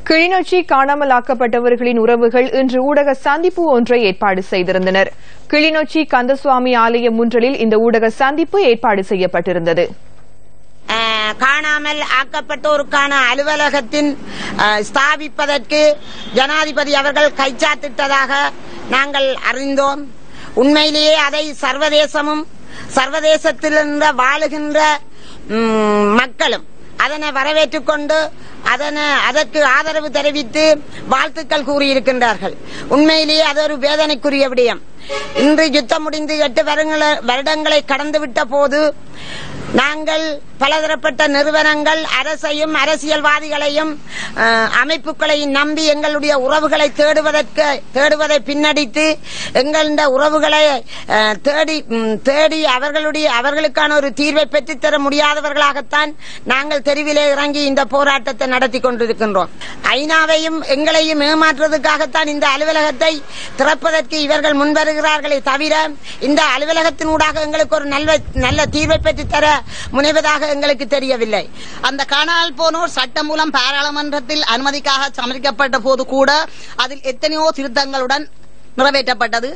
கிளிநொச்சி காணாமலாக்கப்பட்டவர்களின் உறவுகள் இன்று ஊடக சந்திப்பு ஒன்றை ஏற்பாடு செய்திருந்தனர். கிளிநொச்சி கந்தசுவாமி ஆலய முன்றலில் இந்த ஊடக சந்திப்பு ஏற்பாடு செய்யப்பட்டிருந்தது. காணாமல் ஆக்கப்பட்டோருக்கான அலுவலகத்தின் ஸ்தாபிப்பதற்கு ஜனாதிபதி அவர்கள் கைச்சாத்திட்டதாக நாங்கள் அறிந்தோம். உண்மையிலேயே அதை சர்வதேசமும் சர்வதேசத்திலிருந்து வாழுகின்ற மக்களும் அதனை வரவேற்றுக் கொண்டு அதற்கு ஆதரவு தெரிவித்து வாழ்த்துக்கள் கூறியிருக்கின்றார்கள். உண்மையிலேயே அது ஒரு வேதனைக்குரிய விடயம். இன்று யுத்தம் முடிந்து 8 வருடங்களை கடந்துவிட்ட போது நாங்கள் பலதரப்பட்ட நிறுவனங்கள் அரசையும் அரசியல்வாதிகளையும் அமைப்புகளையும் நம்பி எங்களுடைய உறவுகளை தேடுவதை பின்னடித்து எங்களுடைய உறவுகளை தேடி அவர்களுக்கான ஒரு தீர்வை பெற்றுத்தர முடியாதவர்களாகத்தான் நாங்கள் தெருவிலே இறங்கி இந்த போராட்டத்தை நடத்தி கொண்டிருக்கின்றோம். ஐநாவையும் எங்களையும் ஏமாற்றுவதற்காகத்தான் இந்த அலுவலகத்தை திறப்பதற்கு இவர்கள் முன்வருகிறார்களே தவிர இந்த அலுவலகத்தினூடாக எங்களுக்கு ஒரு நல்ல தீர்வை பெற்றுத்தர முனைவதாக எங்களுக்கு தெரியவில்லை. அந்த காணாமல் போனோர் சட்டம் மூலம் பாராளுமன்றத்தில் அனுமதிக்காக சமர்ப்பிக்கப்பட்ட போது கூட அதில் எத்தனையோ திருத்தங்களுடன் நிறைவேற்றப்பட்டது.